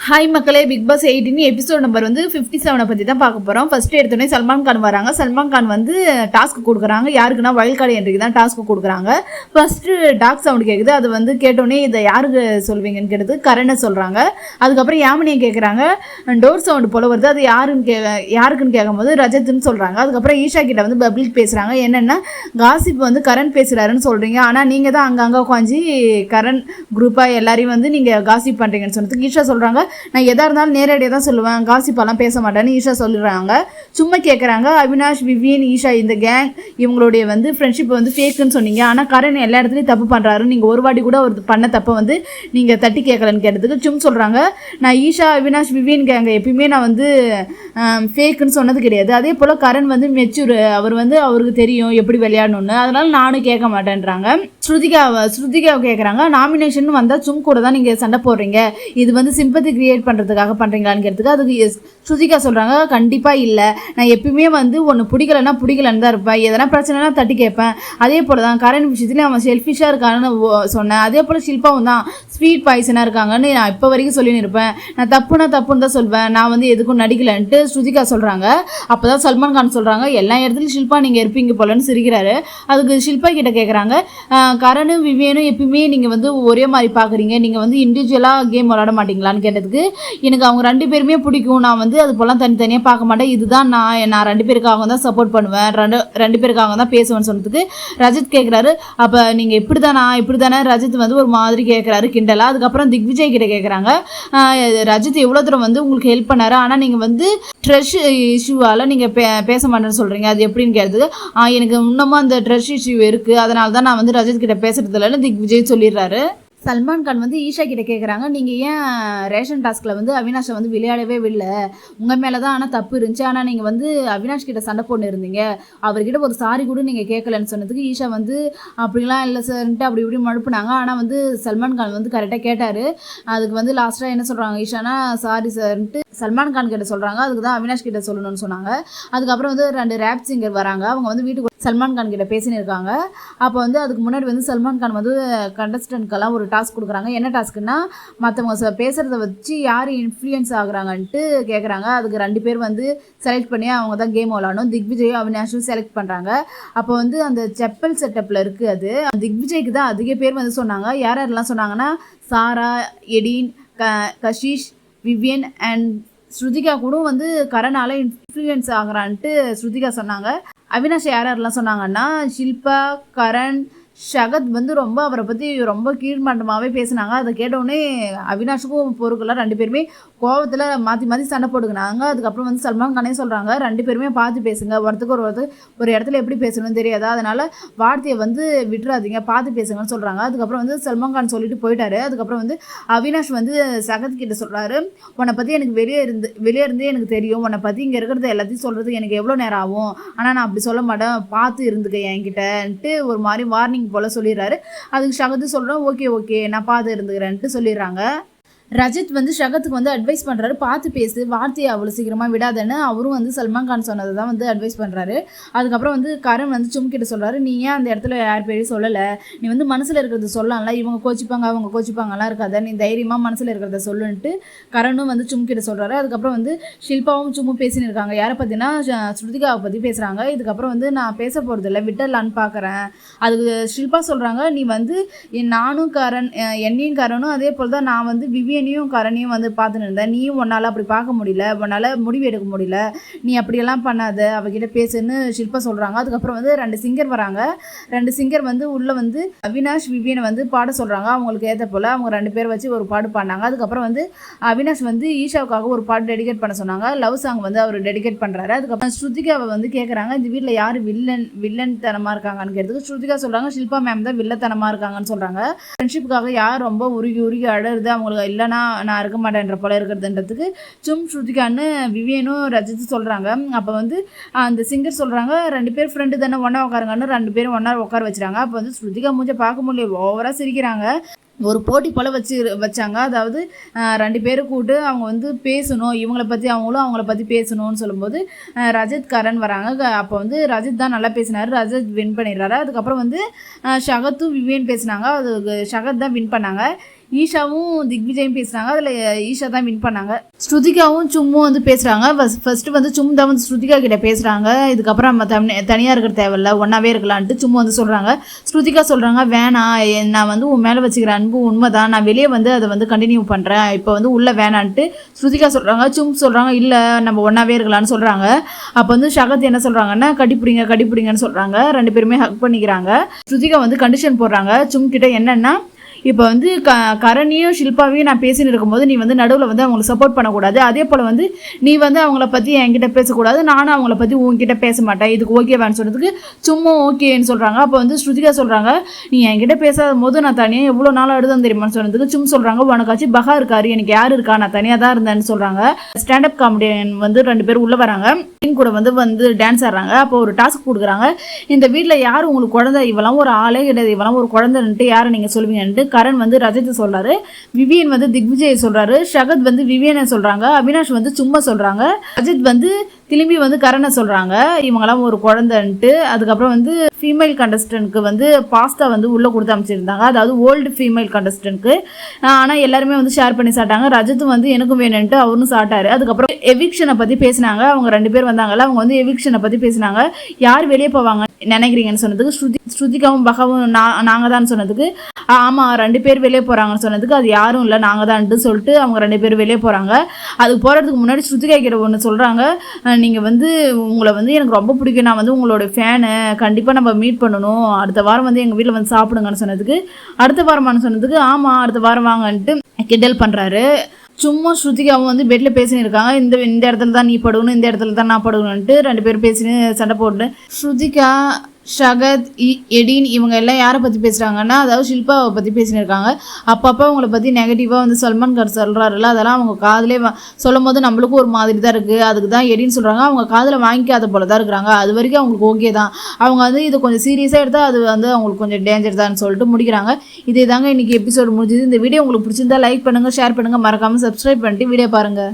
Hi மக்களே, big pass 18 episode number 57 பற்றி தான் பார்க்க போகிறோம். ஃபர்ஸ்ட் எடுத்தோடனே சல்மான் கான் வராங்க. சல்மான் கான் டாஸ்க் கொடுக்குறாங்க. யாருக்குன்னா வைல்ட் கார்டு என்ட்ரிக்கு தான் டாஸ்க் கொடுக்குறாங்க. ஃபர்ஸ்ட்டு டாக் சவுண்ட் கேட்குது. அது கேட்டோடனே இதை யாருக்கு சொல்வீங்கன்னு கேட்டது கரணை சொல்கிறாங்க. அதுக்கப்புறம் யாமினியை கேட்குறாங்க. டோர் சவுண்டு போல வருது, அது யாருக்குன்னு கேட்கும்போது ரஜத்துன்னு சொல்கிறாங்க. அதுக்கப்புறம் ஈஷா கிட்ட பப்ளிக் பேசுகிறாங்க. என்னென்னா காசிப் கரண் பேசுகிறாருன்னு சொல்கிறீங்க, ஆனால் நீங்கள் தான் அங்கங்கே உட்காந்து கரண் குரூப்பாக எல்லாரையும் நீங்கள் காசிப் பண்ணுறீங்கன்னு சொன்னதுக்கு ஈஷா சொல்கிறாங்க, நான் எதாக இருந்தாலும் நேரடியாக தான் சொல்லுவேன், காசிப்பெல்லாம் பேச மாட்டேன்னு ஈஷா சொல்லிடுறாங்க. சும்மா கேட்குறாங்க, அவினாஷ், விவியன், ஈஷா இந்த கேங் இவங்களுடைய ஃப்ரெண்ட்ஷிப் ஃபேக்குன்னு சொன்னீங்க, ஆனால் கரண் எல்லா இடத்துலையும் தப்பு பண்ணுறாரு, நீங்கள் ஒரு வாட்டி கூட ஒரு பண்ண தப்பை நீங்கள் தட்டி கேட்கலன்னு கேட்டதுக்கு சும் சொல்கிறாங்க, நான் ஈஷா, அவினாஷ், விவியன் கேங்க எப்பயுமே நான் ஃபேக்குன்னு சொன்னது கிடையாது. அதே போல் கரண் மெச்சூர், அவர் அவருக்கு தெரியும் எப்படி விளையாடணும்னு, அதனால் நானும் கேட்க மாட்டேன்றாங்க. ஸ்ருதிகாவை கேட்குறாங்க, நாமினேஷன் வந்தால் சும் கூட தான் நீங்கள் சண்டை போடுறீங்க, இது சிம்பத்தி கிரியேட் பண்ணுறதுக்காக பண்ணுறீங்களான்னு கேட்டதுக்கு அதுக்கு ஸ்ருதிகா சொல்கிறாங்க, கண்டிப்பாக இல்லை, நான் எப்பயுமே ஒன்று பிடிக்கலன்னு தான் இருப்பேன், எதனா பிரச்சனைனா தட்டி கேட்பேன். அதே போல் தான் கரண் விஷயத்துலேயும் அவன் செல்ஃபிஷாக இருக்கான்னு சொன்னேன். அதே போல் ஷில்பாவும் தான் ஸ்வீட் பாய்சனாக இருக்காங்கன்னு நான் இப்போ வரைக்கும் சொல்லின்னு இருப்பேன், நான் தப்புன்னு தான் சொல்வேன், நான் எதுக்கும் நடிக்கலன்ட்டு ஸ்ருதிகா சொல்கிறாங்க. அப்போ தான் சல்மான் கான் சொல்கிறாங்க, எல்லா இடத்துலையும் ஷில்பா நீங்கள் இருப்பீங்க போலன்னு சிரிக்கிறாரு. அதுக்கு ஷில்பா கிட்ட கேட்குறாங்க, கரணும் விவேனும் எப்பயுமே நீங்கள் ஒரே மாதிரி பார்க்குறீங்க, நீங்கள் இண்டிவிஜுவலாக கேம் விளாட மாட்டீங்களான்னு கேட்டதுக்கு, எனக்கு அவங்க ரெண்டு பேருமே பிடிக்கும், நான் அது போலாம் தனித்தனியாக பார்க்க மாட்டேன், இதுதான் நான் ரெண்டு பேருக்காக தான் சப்போர்ட் பண்ணுவேன், ரெண்டு பேருக்காக தான் பேசுவேன்னு சொன்னதுக்கு ரஜித் கேட்குறாரு, அப்போ நீங்கள் இப்படி தானே ரஜித் ஒரு மாதிரி கேட்குறாரு கிண்டலா. அதுக்கப்புறம் திக்விஜய் கிட்ட கேட்குறாங்க, ரஜித் எவ்வளோ தூரம் உங்களுக்கு ஹெல்ப் பண்ணாரு, ஆனால் நீங்கள் ட்ரெஷ் இஷ்யூவால் நீங்கள் பேச மாட்டேன்னு சொல்கிறீங்க, அது எப்படின்னு கேட்டதுக்கு, எனக்கு இன்னமும் அந்த ட்ரெஷ் இஷ்யூ இருக்குது, அதனால தான் நான் ரஜித் கிட்ட பேசுறது இல்லைன்னு திக்விஜய் சொல்லிடுறாரு. சல்மான் கான் ஈஷா கிட்ட கேட்குறாங்க, நீங்கள் ஏன் ரேஷன் டாஸ்கில் அவினாஷை விளையாடவே இல்லை, உங்கள் மேலே தான் ஆனால் தப்பு இருந்துச்சு, ஆனால் நீங்கள் அவினாஷ் கிட்ட சண்டை போட்டு இருந்தீங்க, அவர்கிட்ட ஒரு சாரி கூட நீங்கள் கேட்கலன்னு சொன்னதுக்கு ஈஷா அப்படிலாம் இல்லை சார்ன்ட்டு அப்படி இப்படி மழுப்புனாங்க. ஆனால் சல்மான் கான் கரெக்டாக கேட்டார். அதுக்கு லாஸ்ட்டாக என்ன சொல்கிறாங்க ஈஷானா, சாரி சார்ன்ட்டு சல்மான் கான் கிட்ட சொல்கிறாங்க, அதுக்கு தான் அவினாஷ் கிட்ட சொல்லணும்னு சொன்னாங்க. அதுக்கப்புறம் 2 ரேப் சிங்கர் வராங்க, அவங்க வீட்டுக்கு சல்மான் கான் கிட்ட பேசின்னு இருக்காங்க. அப்போ அதுக்கு முன்னாடி சல்மான் கான் கண்டஸ்டன்ட்கெல்லாம் ஒரு டாஸ்க் கொடுக்குறாங்க. என்ன டாஸ்க்குன்னா, மற்றவங்க பேசுகிறத வச்சு யார் இன்ஃப்ளூயன்ஸ் ஆகுறாங்கன்ட்டு கேட்குறாங்க. அதுக்கு 2 பேர் செலக்ட் பண்ணி அவங்க தான் கேம் விளாடணும். திக்விஜயும் அவினாஷும் செலக்ட் பண்ணுறாங்க. அப்போ அந்த செப்பல் செட்டப்பில் இருக்குது, அது திக்விஜய்க்கு தான் அதிக பேர் சொன்னாங்க. யாரெல்லாம் சொன்னாங்கன்னா, சாரா, Eddine, Kashish, Vivian and Shruthika கூட கரனால இன்ஃப்ளூயன்ஸ் ஆகிறான்ட்டு ஸ்ருதிகா சொன்னாங்க. அவினாஷ் யாரெல்லாம் சொன்னாங்கன்னா, ஷில்பா, கரண், ஷகத் ரொம்ப அவரை பற்றி ரொம்ப கீழ்மட்டமாகவே பேசினாங்க. அதை கேட்டவுடனே அவினாஷுக்கும் பொருட்கள்லாம் 2 பேருமே கோவத்தில் மாற்றி சண்டை போட்டுக்கினாங்க. அதுக்கப்புறம் சல்மான் கானே சொல்கிறாங்க, 2 பேருமே பார்த்து பேசுங்க, ஒருத்தருக்கு ஒரு இடத்துல எப்படி பேசணும்னு தெரியாதா, அதனால் வார்த்தையை விட்டுறாதீங்க, பார்த்து பேசுங்கன்னு சொல்கிறாங்க. அதுக்கப்புறம் சல்மான் கான் சொல்லிட்டு போயிட்டாரு. அதுக்கப்புறம் அவினாஷ் சகத் கிட்ட சொல்கிறாரு, உன்னை பற்றி எனக்கு வெளியே இருந்தே எனக்கு தெரியும், உன்னை பற்றி இங்கே இருக்கிறத எல்லாத்தையும் சொல்கிறதுக்கு எனக்கு எவ்வளோ நேரம் ஆகும், ஆனால் நான் அப்படி சொல்ல மாட்டேன், பார்த்து இருந்துக்க என்கிட்டன்ட்டு ஒரு மாதிரி வார்னிங் போல சொல்லிடுறாரு. அதுக்கு ஷகத்து சொல்கிறோம், ஓகே நான் பார்த்து இருந்துக்கிறேன்ட்டு சொல்லிடுறாங்க. ரஜித் ஷகத்துக்கு அட்வைஸ் பண்ணுறாரு, பார்த்து பேசு, வார்த்தையை அவ்வளோ சீக்கிரமாக விடாதேன்னு அவரும் சல்மான் கான் சொன்னதை தான் அட்வைஸ் பண்ணுறாரு. அதுக்கப்புறம் கரண் சும்கிட்ட சொல்கிறாரு, நீ ஏன் அந்த இடத்துல யார் பேரையும் சொல்லலை, நீ மனசில் இருக்கிறத சொல்லலாம்ல, இவங்க கோச்சிப்பாங்க அவங்க கோச்சிப்பாங்கலாம் இருக்காத, நீ தைரியமாக மனசில் இருக்கிறத சொல்லுன்ட்டு கரணும் சும்கிட்ட சொல்கிறாரு. அதுக்கப்புறம் ஷில்பாவும் சும்மும் பேசின்னு இருக்காங்க. யாரை பற்றினா ஸ்ருதிகாவை பற்றி பேசுகிறாங்க. இதுக்கப்புறம் நான் பேச போகிறதில்ல, விட்டலான்னு பார்க்குறேன். அதுக்கு ஷில்பா சொல்கிறாங்க, நீ நானும் கரண், என்னையும் கரணும், அதே போல் தான் நான் விவியனையும் கரணையும் பார்த்துன்னு இருந்தேன், நீயும் உன்னால் அப்படி பார்க்க முடியல, உன்னால் முடிவு எடுக்க முடியல, நீ அப்படியெல்லாம் பண்ணாத, அவகிட்ட பேசுன்னு ஷில்பா சொல்கிறாங்க. அதுக்கப்புறம் 2 சிங்கர் வராங்க. 2 சிங்கர் உள்ள அவினாஷ், விவியனை பாட சொல்கிறாங்க. அவங்களுக்கு ஏற்ற போல் அவங்க 2 பேர் வச்சு ஒரு பாட்டு பாடினாங்க. அதுக்கப்புறம் அவினாஷ் ஈஷாவுக்காக ஒரு பாட்டு டெடிகேட் பண்ண சொன்னாங்க. லவ் சாங் அவர் டெடிகேட் பண்ணுறாரு. அதுக்கப்புறம் ஸ்ருதிகாவை கேட்குறாங்க, இந்த வீட்டில் யார் வில்லன் தனமாக இருக்காங்கன்னு கேட்டதுக்கு ஸ்ருதிகா சொல்கிறாங்க, ஷில்பா மேம் தான் வில்லத்தனமாக இருக்காங்கன்னு சொல்கிறாங்க. ஃப்ரெண்ட்ஷிப்புக்காக யார் ரொம்ப உருகி அழுது அவங்களுக்கு இல்லை நான் இருக்க மாட்டேன்ற போல இருக்கிறதுன்றதுக்கு ஸ்ருதிகான்னு விவியனும் ரஜித்து சொல்கிறாங்க. அப்போ அந்த சிங்கர் சொல்கிறாங்க, 2 பேர் ஃப்ரெண்டு தானே, ஒன்றா உட்காருங்கன்னு 2 பேரும் ஒன்றா உட்கார வச்சுறாங்க. அப்போ ஸ்ருதிகா மூஞ்ச பார்க்க முடியல, ஓவராக சிரிக்கிறாங்க. ஒரு போட்டி போல் வச்சாங்க. அதாவது 2 பேரும் கூட்டு அவங்க பேசணும், இவங்கள பற்றி அவங்கள பற்றி பேசணும்னு சொல்லும்போது ரஜித் கரண் வராங்க. அப்போ ரஜித் தான் நல்லா பேசினார், ரஜித் வின் பண்ணிடுறாரு. அதுக்கப்புறம் ஷகத்தும் விவியன் பேசினாங்க, அது ஷகத் தான் வின் பண்ணாங்க. ஈஷாவும் திக்விஜயும் பேசுகிறாங்க. அதில் ஈஷா தான் வின் பண்ணாங்க. ஸ்ருதிகாவும் சும்மும் வந்து பேசுகிறாங்க. ஃபர்ஸ்ட்டு வந்து சும் தான் வந்து ஸ்ருதிகா கிட்ட பேசுகிறாங்க. இதுக்கப்புறம் நம்ம தனியாக இருக்கிற தேவையில்ல, ஒன்றாவே இருக்கலான்ட்டு சும்மா வந்து சொல்கிறாங்க. ஸ்ருதிகா சொல்கிறாங்க, வேணாம், நான் வந்து உன் மேலே வச்சுக்கிற அன்பு உண்மை தான், நான் வெளியே வந்து அதை வந்து கண்டினியூ பண்ணுறேன், இப்போ வந்து உள்ளே வேணான்ட்டு ஸ்ருதிகா சொல்கிறாங்க. சும் சொல்கிறாங்க, இல்லை நம்ம ஒன்றாவே இருக்கலான்னு சொல்கிறாங்க. அப்போ வந்து ஷகத் என்ன சொல்கிறாங்கன்னா, கடிப்பிடிங்கன்னு சொல்கிறாங்க. 2 பேருமே ஹக் பண்ணிக்கிறாங்க. ஸ்ருதிகா வந்து கண்டிஷன் போடுறாங்க சும் கிட்ட. என்னன்னா, இப்போ வந்து கரணியும் ஷில்பாவையும் நான் பேசின்னு இருக்கும்போது நீ வந்து நடுவில் வந்து அவங்களை சப்போர்ட் பண்ணக்கூடாது. அதே போல் வந்து நீ வந்து அவங்கள பற்றி என்கிட்ட பேசக்கூடாது, நானும் அவங்கள பற்றி உங்ககிட்ட பேச மாட்டேன், இதுக்கு ஓகேவான்னு சொல்கிறதுக்கு சும்மா ஓகேன்னு சொல்கிறாங்க. அப்போ வந்து ஸ்ருதிகா சொல்கிறாங்க, நீ என்கிட்ட பேசாத போது நான் தனியாக எவ்வளோ நாள் அழுதான் தெரியுமான்னு சொன்னதுக்கு சும் சொல்கிறாங்க, உனக்காச்சும் பகா இருக்காரு, எனக்கு யார் இருக்கா, நான் தனியாக தான் இருந்தேன்னு சொல்கிறாங்க. ஸ்டாண்டப் காமெடியன் வந்து 2 பேர் உள்ளே வராங்க. கூட வந்து டான்ஸ் ஆடுறாங்க. அப்போ ஒரு டாஸ்க் கொடுக்குறாங்க, இந்த வீட்டில் யார் உங்களுக்கு குழந்தை, இவெல்லாம் ஒரு ஆளே கிடையாது, இவெல்லாம் ஒரு குழந்தைன்ட்டு யாரை நீங்கள் சொல்வீங்கன்ட்டு கரண் வந்து ரஜித் சொல்றாரு, விவியன் வந்து திக்விஜய் சொல்றாரு, ஷகத் வந்து விவியனை சொல்றாங்க, அவினாஷ் வந்து சும்மா சொல்றாங்க, அஜித் வந்து திரும்பி வந்து கரணை சொல்றாங்க, இவங்கெல்லாம் ஒரு குழந்தைன்ட்டு. அதுக்கப்புறம் வந்து ஃபீமேல் கண்டஸ்டன்ட்க்கு வந்து பாஸ்தா வந்து உள்ளே கொடுத்து அமைச்சிருந்தாங்க, அதாவது ஓல்டு ஃபீமேல் கண்டஸ்டன்ட்க்கு. ஆனால் எல்லாருமே வந்து ஷேர் பண்ணி சாப்பிட்டாங்க. ரஜித்தும் வந்து எனக்கும் வேணும்ட்டு அவரும் சாப்பிட்டாரு. அதுக்கப்புறம் எவிக்ஷனை பற்றி பேசினாங்க. அவங்க 2 பேர் வந்தாங்கல்ல, அவங்க வந்து எவிக்ஷனை பற்றி பேசினாங்க. யார் வெளியே போவாங்க நினைக்கிறீங்கன்னு சொன்னதுக்கு ஸ்ருதிகாவும் பகாவும் நாங்கள் தான் சொன்னதுக்கு, ஆமாம் 2 பேர் வெளியே போகிறாங்கன்னு சொன்னதுக்கு, அது யாரும் இல்லை நாங்கள் தான்ட்டு சொல்லிட்டு அவங்க 2 பேர் வெளியே போகிறாங்க. அதுக்கு போகிறதுக்கு முன்னாடி ஸ்ருதிகா கிட்ட ஒன்று சொல்கிறாங்க, நீங்கள் வந்து உங்களை வந்து எனக்கு ரொம்ப பிடிக்கும், நான் வந்து உங்களோட ஃபேனு, கண்டிப்பாக நம்ம மீட் பண்ணணும், அடுத்த வாரம் வந்து எங்கள் வீட்டில் வந்து சாப்பிடுங்கன்னு சொன்னதுக்கு, அடுத்த வாரமானு சொன்னதுக்கு, ஆமாம் அடுத்த வாரம் வாங்கன்ட்டு கிண்டல் பண்ணுறாரு. சும்மா ஸ்ருதிகாவும் வந்து பெட்டில் பேசின்னு இருக்காங்க, இந்த இடத்துல தான் நீ படுகணும், இந்த இடத்துல தான் நான் படுகணுன்ட்டு 2 பேர் பேசின்னு சண்டை போட்டு. ஸ்ருதிகா, ஷகத், எடின் இவங்க எல்லாம் யாரை பற்றி பேசுகிறாங்கன்னா, அதாவது ஷில்பாவை பற்றி பேசின்னு இருக்காங்க. அப்பப்போ அவங்கள பற்றி நெகட்டிவாக வந்து சல்மான் கான் சொல்கிறாருல்ல, அதெல்லாம் அவங்க காதிலே சொல்லும் போது நம்மளுக்கும் ஒரு மாதிரி தான் இருக்குது. அதுக்கு தான் எடின்னு சொல்கிறாங்க. அவங்க காதில் வாங்கிக்காத போல தான் இருக்கிறாங்க. அது வரைக்கும் அவங்களுக்கு ஓகே தான். அவங்க வந்து இது கொஞ்சம் சீரியஸாக எடுத்தால் அது வந்து அவங்களுக்கு கொஞ்சம் டேஞ்சர் தான் சொல்லிட்டு முடிக்கிறாங்க. இதே தாங்க இன்றைக்கி எபிசோடு முடிஞ்சுது. இந்த வீடியோ உங்களுக்கு பிடிச்சிருந்தா லைக் பண்ணுங்கள், ஷேர் பண்ணுங்கள், மறக்காமல் சப்ஸ்கிரைப் பண்ணிட்டு வீடியோ பாருங்கள்.